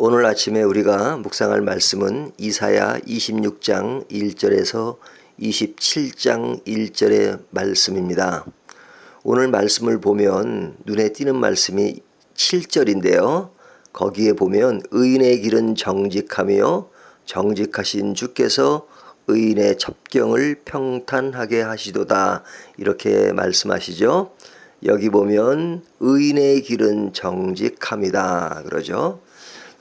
오늘 아침에 우리가 묵상할 말씀은 이사야 26장 1절에서 27장 1절의 말씀입니다. 오늘 말씀을 보면 눈에 띄는 말씀이 7절인데요. 거기에 보면 의인의 길은 정직하며 정직하신 주께서 의인의 첩경을 평탄하게 하시도다, 이렇게 말씀하시죠. 여기 보면 의인의 길은 정직함이다 그러죠.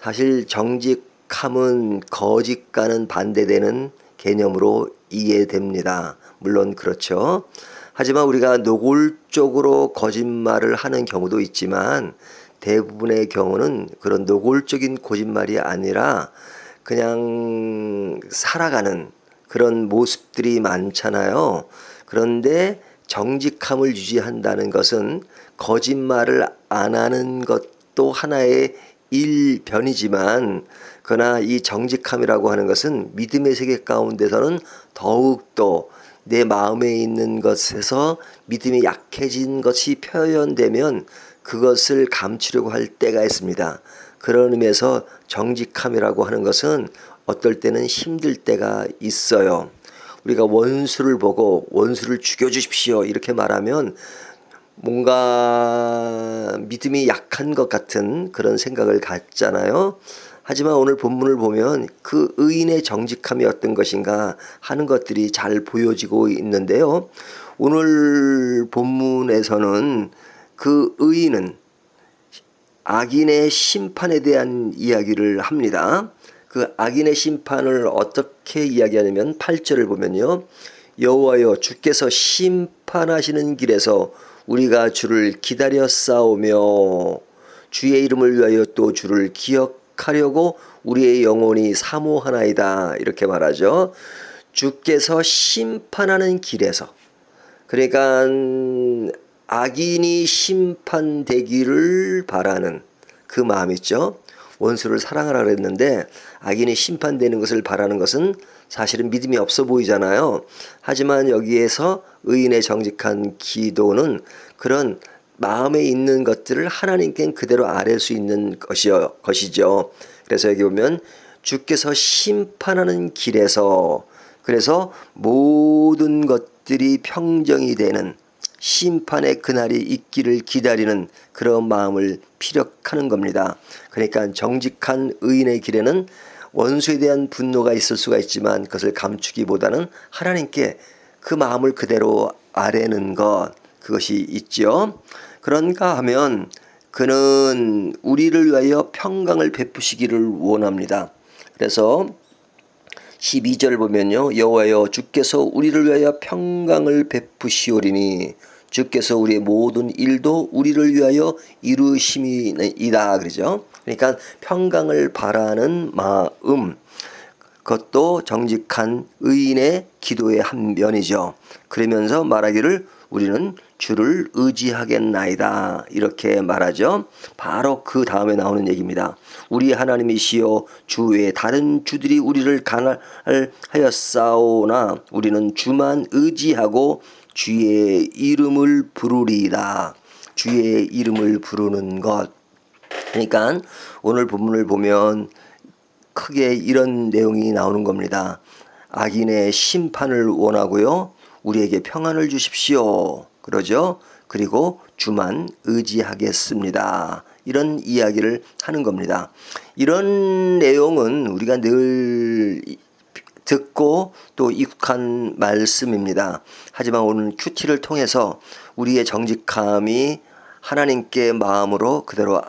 사실 정직함은 거짓과는 반대되는 개념으로 이해됩니다. 물론 그렇죠. 하지만 우리가 노골적으로 거짓말을 하는 경우도 있지만 대부분의 경우는 그런 노골적인 거짓말이 아니라 그냥 살아가는 그런 모습들이 많잖아요. 그런데 정직함을 유지한다는 것은 거짓말을 안 하는 것도 하나의 일변이지만, 그러나 이 정직함이라고 하는 것은 믿음의 세계 가운데서는 더욱더 내 마음에 있는 것에서 믿음이 약해진 것이 표현되면 그것을 감추려고 할 때가 있습니다. 그런 의미에서 정직함이라고 하는 것은 어떨 때는 힘들 때가 있어요. 우리가 원수를 보고 원수를 죽여주십시오 이렇게 말하면 뭔가 믿음이 약한 것 같은 그런 생각을 갖잖아요. 하지만 오늘 본문을 보면 그 의인의 정직함이 어떤 것인가 하는 것들이 잘 보여지고 있는데요. 오늘 본문에서는 그 의인은 악인의 심판에 대한 이야기를 합니다. 그 악인의 심판을 어떻게 이야기하냐면 8절을 보면요. 여호와여, 주께서 심판하시는 길에서 우리가 주를 기다려 싸우며 주의 이름을 위하여 또 주를 기억하려고 우리의 영혼이 사모하나이다, 이렇게 말하죠. 주께서 심판하는 길에서, 그러니까 악인이 심판되기를 바라는 그 마음 있죠. 원수를 사랑하라 그랬는데 악인이 심판되는 것을 바라는 것은 사실은 믿음이 없어 보이잖아요. 하지만 여기에서 의인의 정직한 기도는 그런 마음에 있는 것들을 하나님께 그대로 아뢰 수 있는 것이죠. 그래서 여기 보면 주께서 심판하는 길에서, 그래서 모든 것들이 평정이 되는 심판의 그날이 있기를 기다리는 그런 마음을 피력하는 겁니다. 그러니까 정직한 의인의 길에는 원수에 대한 분노가 있을 수가 있지만 그것을 감추기보다는 하나님께 그 마음을 그대로 아뢰는 것, 그것이 있죠. 그런가 하면 그는 우리를 위하여 평강을 베푸시기를 원합니다. 그래서 12절 보면요. 여호와여, 주께서 우리를 위하여 평강을 베푸시오리니 주께서 우리의 모든 일도 우리를 위하여 이루심이다, 그러죠. 그러니까 평강을 바라는 마음, 그것도 정직한 의인의 기도의 한 면이죠. 그러면서 말하기를 우리는 주를 의지하겠나이다, 이렇게 말하죠. 바로 그 다음에 나오는 얘기입니다. 우리 하나님이시여, 주 외에 다른 주들이 우리를 간할하였사오나 우리는 주만 의지하고 주의 이름을 부르리이다. 주의 이름을 부르는 것. 그러니까 오늘 본문을 보면 크게 이런 내용이 나오는 겁니다. 악인의 심판을 원하고요. 우리에게 평안을 주십시오, 그러죠. 그리고 주만 의지하겠습니다, 이런 이야기를 하는 겁니다. 이런 내용은 우리가 늘 듣고 또 익숙한 말씀입니다. 하지만 오늘 큐티를 통해서 우리의 정직함이 하나님께 마음으로 그대로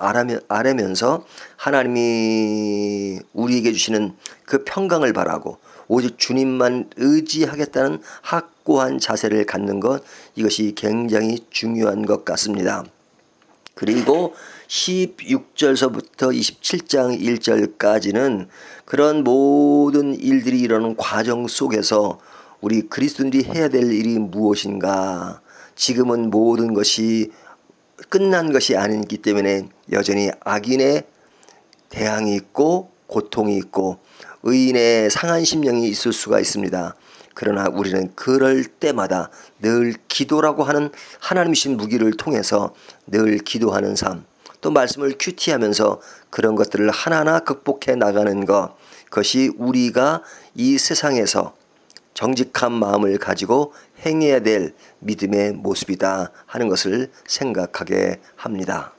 아뢰면서 하나님이 우리에게 주시는 그 평강을 바라고 오직 주님만 의지하겠다는 확고한 자세를 갖는 것, 이것이 굉장히 중요한 것 같습니다. 그리고 16절서부터 27장 1절까지는 그런 모든 일들이 일어나는 과정 속에서 우리 그리스도인들이 해야 될 일이 무엇인가, 지금은 모든 것이 끝난 것이 아니기 때문에 여전히 악인의 대항이 있고 고통이 있고 의인의 상한 심령이 있을 수가 있습니다. 그러나 우리는 그럴 때마다 늘 기도라고 하는 하나님이신 무기를 통해서 늘 기도하는 삶, 또 말씀을 큐티하면서 그런 것들을 하나하나 극복해 나가는 것, 그것이 우리가 이 세상에서 정직한 마음을 가지고 행해야 될 믿음의 모습이다 하는 것을 생각하게 합니다.